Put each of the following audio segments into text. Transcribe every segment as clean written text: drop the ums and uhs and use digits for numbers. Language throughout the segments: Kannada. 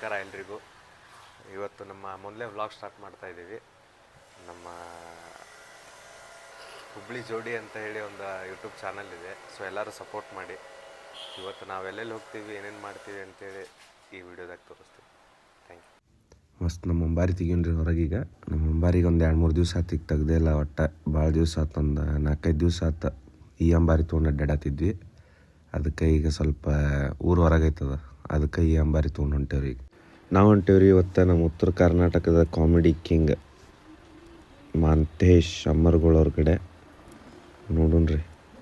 ನಮಸ್ಕಾರ ಎಲ್ರಿಗೂ. ಇವತ್ತು ನಮ್ಮ ಮೊದಲೇ ವ್ಲಾಗ್ ಸ್ಟಾರ್ಟ್ ಮಾಡ್ತಾ ಇದ್ದೀವಿ. ನಮ್ಮ ಹುಬ್ಳಿ ಜೋಡಿ ಅಂತ ಹೇಳಿ ಒಂದು ಯೂಟ್ಯೂಬ್ ಚಾನಲ್ ಇದೆ. ಸೊ ಎಲ್ಲರೂ ಸಪೋರ್ಟ್ ಮಾಡಿ. ಇವತ್ತು ನಾವೆಲ್ಲೆಲ್ಲಿ ಹೋಗ್ತೀವಿ, ಏನೇನು ಮಾಡ್ತೀವಿ ಅಂತೇಳಿ ಈ ವಿಡಿಯೋದಾಗ ತೋರಿಸ್ತೀವಿ. Thank you. ಮಸ್ತ್ ನಮ್ಮ ಮುಂಬಾರಿ ತೆಗೀನ್ರಿ ಹೊರಗೀಗ. ನಮ್ಮ ಮುಂಬಾರಿಗೆ ಒಂದು 2-3 ದಿವಸ ಆತು. ಈಗ ತೆಗ್ದೇ ಇಲ್ಲ ಒಟ್ಟು. ಭಾಳ ದಿವಸ ಆತು, ಒಂದು 4-5 ದಿವಸ ಆತು ಈ ಅಂಬಾರಿ ತೊಗೊಂಡು ಅಡ್ಡಾಡತ್ತಿದ್ವಿ. ಅದಕ್ಕೆ ಈಗ ಸ್ವಲ್ಪ ಊರು ಹೊರಗೈತದ, ಅದಕ್ಕೆ ಈ ಅಂಬಾರಿ ತೊಗೊಂಡು ಹೊಂಟೇವ್ರಿ. ಈಗ ನಾವು ಹೊಂಟೇವ್ರಿ ಇವತ್ತು ನಮ್ಮ ಉತ್ತರ ಕರ್ನಾಟಕದ ಕಾಮಿಡಿ ಕಿಂಗ್ ಮಾಂತೇಶ್ ಅಮ್ಮರ್ಗಳವ್ರ ಕಡೆ. ನೋಡೋಣ್ರಿ,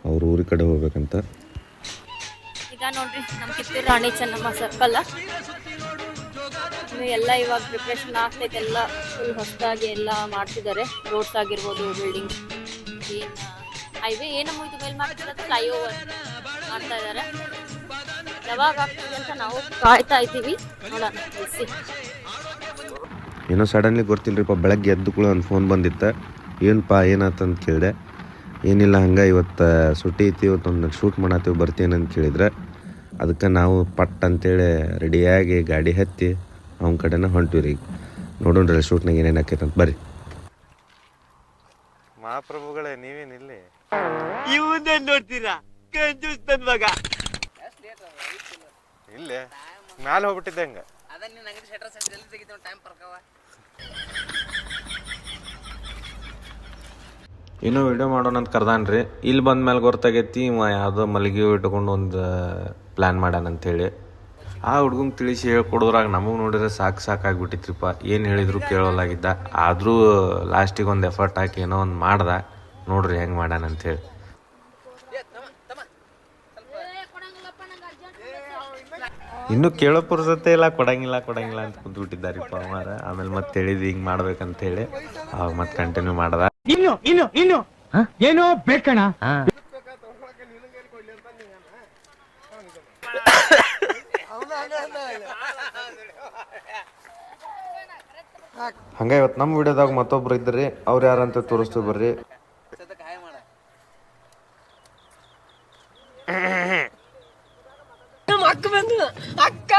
ಅವ್ರ ಊರ ಕಡೆ ಹೋಗ್ಬೇಕಂತ. ಈಗ ನೋಡ್ರಿ ನಮ್ಮ ಕಿತ್ತೂರು ರಾಣಿ ಚೆನ್ನಮ್ಮ ಸರ್ಕಲ್ ಎಲ್ಲ ಇವಾಗ ಪ್ರಿಪ್ರೇಷನ್ ಆಗ್ತೈತೆ. ಎಲ್ಲ ಫುಲ್ ಹೊಸದಾಗಿ ಎಲ್ಲ ಮಾಡ್ತಿದ್ದಾರೆ. ರೋಡ್ಸ್ ಆಗಿರ್ಬೋದು, ಬಿಲ್ಡಿಂಗ್, ಏನು ಹೈವೇ ಏನು ಮುಗಿದು ಮೇಲೆ ಮಾಡ್ತಿರೋದು ಫ್ಲೈಓವರ್ ಮಾಡ್ತಾ ಇದ್ದಾರೆ. ಯಾವಾಗ ಆಗ್ತದೆ ಅಂತ ನಾವು ಕಾಯ್ತಾ ಇದ್ದೀವಿ. ನೋಡೋಣ, ಏನೋ ಸಡನ್ಲಿ ಗೊತ್ತಿಲ್ಲರಿಪ್ಪ. ಬೆಳಗ್ಗೆ ಎದ್ದು ಕೂಡ ಒಂದು ಫೋನ್ ಬಂದಿತ್ತು. ಏನಪ್ಪ ಏನಾತಂತ ಕೇಳಿದೆ. ಏನಿಲ್ಲ, ಹಂಗೆ ಇವತ್ತು ಸುಟ್ಟಿ ಐತಿ, ಇವತ್ತೊಂದು ಶೂಟ್ ಮಾಡತ್ತೀವಿ, ಬರ್ತೀನಂತ ಕೇಳಿದ್ರೆ ಅದಕ್ಕೆ ನಾವು ಪಟ್ ಅಂತೇಳಿ ರೆಡಿಯಾಗಿ ಗಾಡಿ ಹತ್ತಿ ಅವನ ಕಡೆನ ಹೊಂಟಿವಿ ರೀ. ನೋಡೋಣ್ರಿ ಶೂಟ್ನಾಗ ಏನೇನು ಆಕೈತೆ ಅಂತ. ಬರ್ರಿ ಮಹಾಪ್ರಭುಗಳೇ, ನೀವೇನಿಲ್ಲ ಇವನ್ನೇ ನೋಡ್ತೀರಾ? ಕಂಜೂಸ್ತನ್ ಮಗ. ಇಲ್ಲೇ ಮ್ಯಾಲೆ ಹೋಗ್ಬಿಟ್ಟಿದ್ದೆ ಹಂಗೆ. ಇನ್ನೂ ವಿಡಿಯೋ ಮಾಡೋಣ ಅಂತ ಕರ್ದಾನ್ರಿ. ಇಲ್ಲಿ ಬಂದ ಮೇಲೆ ಗೊತ್ತಾಗೈತಿ ಇವ ಯಾವುದೋ ಮಲ್ಲಿಗೆ ಇಟ್ಕೊಂಡು ಒಂದು ಪ್ಲ್ಯಾನ್ ಮಾಡ್ಯಾನಂತೇಳಿ. ಆ ಹುಡ್ಗಂಗೆ ತಿಳಿಸಿ ಹೇಳ್ಕೊಡೋದ್ರಾಗ ನಮಗೆ ನೋಡಿದ್ರೆ ಸಾಕಾಗ್ಬಿಟ್ಟಿತ್ರಿಪ್ಪ. ಏನು ಹೇಳಿದ್ರು ಕೇಳೋಲಾಗಿದ್ದ. ಆದರೂ ಲಾಸ್ಟಿಗೆ ಒಂದು ಎಫರ್ಟ್ ಹಾಕಿ ಏನೋ ಒಂದು ಮಾಡ್ದ. ನೋಡ್ರಿ ಹೆಂಗೆ ಮಾಡ್ಯಾನಂತೇಳಿ. ಇನ್ನೂ ಕೇಳೋ ಪುರ್ಸತ್ತೆ ಇಲ್ಲ, ಕೊಡಂಗಿಲ್ಲ ಅಂತ ಕುಂತ್ಬಿಟ್ಟಿದ್ದಾರಿಪ್ಪ ಅಮ್ಮಾರ. ಆಮೇಲೆ ಮತ್ತೆ ಹೇಳಿದ್ದು ಹಿಂಗೆ ಮಾಡ್ಬೇಕಂತೇಳಿ ಅವಾಗ ಮತ್ತೆ ಕಂಟಿನ್ಯೂ ಮಾಡ್ದ. ಇನ್ನು ಏನೋ ಬೇಕಣ. ಹಂಗೆ ಇವತ್ತು ನಮ್ಮ ವಿಡಿಯೋದಾಗ ಮತ್ತೊಬ್ರು ಇದ್ರಿ. ಅವ್ರು ಯಾರಂತ ತೋರಿಸ್ತೀವಿ ಬರ್ರಿ. ಅಕ್ಕ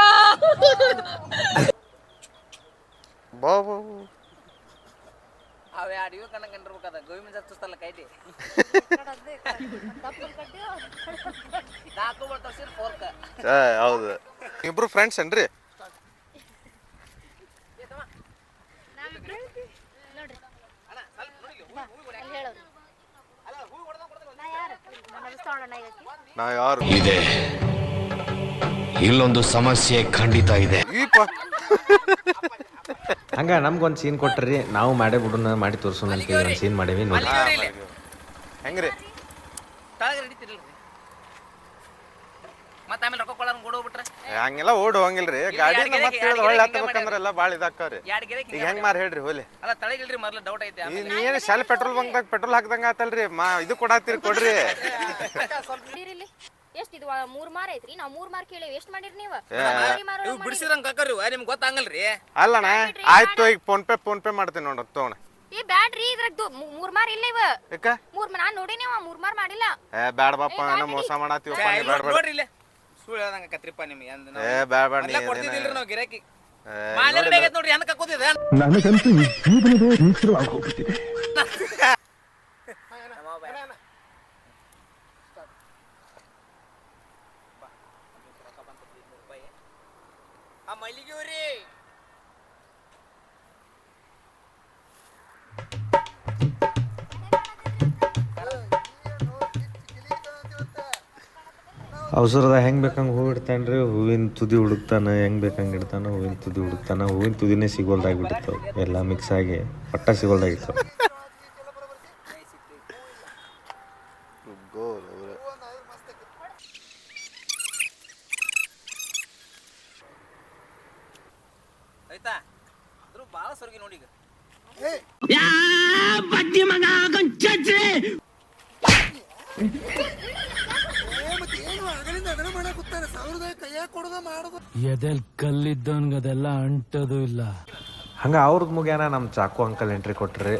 ಅಡಿಯೋ ಕಂಡಿರ್ಬೇಕದ ಗೋವಿ ಮಂಜ ಹಚ್ಚಿಸ್ತಲ್ಲ ಕೈಟಿ ಹೌದು. ಇಬ್ರು ಫ್ರೆಂಡ್ಸ್ ಏನ್ರಿ? ನಾ ಯಾರು ಇದೆ, ಇಲ್ಲೊಂದು ಸಮಸ್ಯೆ ಖಂಡಿತ ಇದೆ. ಹಂಗ ನಮ್ಗೊಂದು ಸೀನ್ ಕೊಟ್ರಿ, ನಾವು ಮಾಡೇ ಬಿಡೋಣ, ಮಾಡಿ ತೋರ್ಸೋಣ ಅಂತ ಒಂದು ಸೀನ್ ಮಾಡೇವಿ ನೋಡಿ. ಹೆಂಗ್ರಿ? ಹಂಗೆಲ್ಲ ಓಡ್ ಹೋಗಂಗಿಲ್ರಿ. ಗಾಡಿ ಒಳ್ಳೆ ಹತ್ತಬೇಕಂದ್ರೆಲ್ಲ ಭಾಳ ಇದಾಕವ್ರಿ. ಈಗ ಹೆಂಗ್ ಮಾರ್ ಹೇಳ್ರಿ ಹೋಲಿ. ನೀವೇನು ಶಾಲೆ ಪೆಟ್ರೋಲ್ ಬಂಕ್ದಾಗ ಪೆಟ್ರೋಲ್ ಹಾಕ್ದಂಗ ಆತಲ್ರಿ. ಇದು ಕೊಡಾತಿರಿ, ಕೊಡ್ರಿ. ಎಷ್ಟು ಇದು 3 ಮಾರ್ ಐತ್ರಿ. ನಾವು 3 ಮಾರ್ ಕೇಳಿವಿ. ಎಷ್ಟು ಮಾಡಿರಿ ನೀವು? ಬಿಡಿಸಿರಂಗ ಕಾಕರಿ ನಿಮ್ಗೆ ಗೊತ್ತಾಗಲ್ರಿ. ಅಲ್ಲಣ್ಣ ಆಯ್ತು, ಈಗ ಫೋನ್ ಪೇ ಮಾಡ್ತೀನಿ ನೋಡ್ರಿ ತಗೋಣ. ಏ ಬ್ಯಾಡ್ರಿ, ಇದ್ರಾಗ 3 ಮಾರ್ ಇಲ್ಲ ಇವ. ಯಾಕ 3 ನಾನು ನೋಡಿ ನೀವು 3 ಮಾರ್ ಮಾಡಿಲ್ಲ. ಬ್ಯಾಡ ಬಾಪ, ಏನೋ ಮೋಸ ಮಾಡಾತೀವಪ್ಪ. ನೋಡ್ರಿ ಇಲ್ಲ ಸುಳ್ಳು ಹೇಳ್ದಂಗ ಕತ್ರಿಪ್ಪ ನಿಮ್ಗೆ. ಬ್ಯಾಡ ಎಲ್ಲ ಕೊಡ್ತಿದ್ದಿಲ್ರಿ ನಾವು ಗಿರಾಕಿ. ಮಾಲೆ ನೋಡ್ರಿ ಹೆಂಗ ಕಕ್ಕೋತಿದೆ. ನನಗಂತೂ ಈ ಜೀವನವೇ ಬೇಸರವಾಗಿ ಹೋಗುತ್ತಿದೆ. ಆ ಮಲ್ಲಿಗೆ ಊರಿ ಅವಸರದ ಹೆಂಗ್ ಬೇಕಂಗೆ ಹೂ ಇಡ್ತಾನ್ರಿ. ಹೂವಿನ ತುದಿ ಹುಡುಕ್ತಾನ, ಹೆಂಗ್ ಬೇಕಂಗೆ ಇಡ್ತಾನ. ಹೂವಿನ ತುದಿ ಹುಡುಕ್ತಾನ, ಹೂವಿನ ತುದಿನೇ ಸಿಗೋಲ್ದಾಗ್ಬಿಟ್ಟಿರ್ತಾವ. ಎಲ್ಲ ಮಿಕ್ಸ್ ಆಗಿ ಪಟ್ಟ ಸಿಗೋಲ್ದಾಗಿರ್ತಾವ. ಆಯ್ತಾ ಅದ್ರ ಬಾಳ ಸೊರಗಿ ನೋಡಿ. ಈಗ ಎದೆಲ್ ಕಲ್ಲಿದ್ದವನ್ಗೆ ಅದೆಲ್ಲ ಅಂಟದು ಇಲ್ಲ. ಹಂಗ ಅವ್ರದ್ ಮುಗ್ಯಾನ ನಮ್ಮ ಚಾಕು ಅಂಕಲ್ ಎಂಟ್ರಿ ಕೊಟ್ರಿ.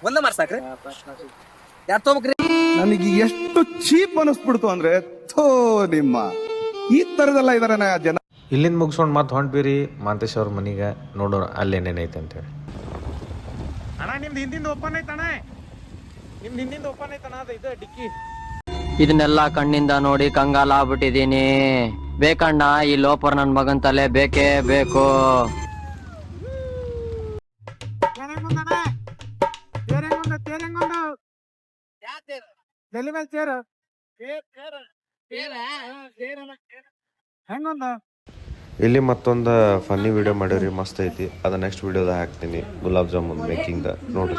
ಒಂದ ಮಾಡ್ಸಾಕ್ರಿ ಯಾರು ತೊಗೊಬೇಕ್ರಿ ನನಗೆ ಎಷ್ಟು ಚೀಪ್ ಅನಿಸ್ಬಿಡ್ತು ಅಂದ್ರೆ ಥೋ ನಿಮ್ಮ ಈ ತರದೆಲ್ಲ ಇದಾರೆ ಜನ. ಇಲ್ಲಿಂದ ಮುಗಿಸ್ಕೊಂಡು ಮತ್ತೆ ಹೊಂಟ್ಬಿರಿ ಮಾಂತೇಶ್ ಅವ್ರ ಮನೆಗೆ ನೋಡೋಣ ಅಲ್ಲಿ ಏನೇನೈತೆ ಅಂತೇಳಿ. ಅಣ್ಣ ನಿಮ್ದು ಹಿಂದಿಂದ ಓಪನ್ ಐತಣ್ಣ, ನಿಮ್ದು ಹಿಂದಿಂದ ಓಪನ್ ಐತಣ್ಣ, ಅದು ಇದು ಡಿಕ್ಕಿ. ಇದನ್ನೆಲ್ಲ ಕಣ್ಣಿಂದ ನೋಡಿ ಕಂಗಾಲ ಆಗ್ಬಿಟ್ಟಿದೀನಿ. ಬೇಕಣ್ಣ ಈ ಲೋಪರ್ ನನ್ ಮಗನ್ ತಲೆ ಬೇಕೇ ಬೇಕು. ಇಲ್ಲಿ ಮತ್ತೊಂದು ಫನ್ನಿ ವಿಡಿಯೋ ಮಾಡಿರಿ, ಮಸ್ತ್ ಐತಿ. ಅದು ನೆಕ್ಸ್ಟ್ ವಿಡಿಯೋದಾಗ ಹಾಕ್ತೀನಿ. ಗುಲಾಬ್ ಜಾಮೂನ್ ಮೇಕಿಂಗ್ ನೋಡ್ರಿ.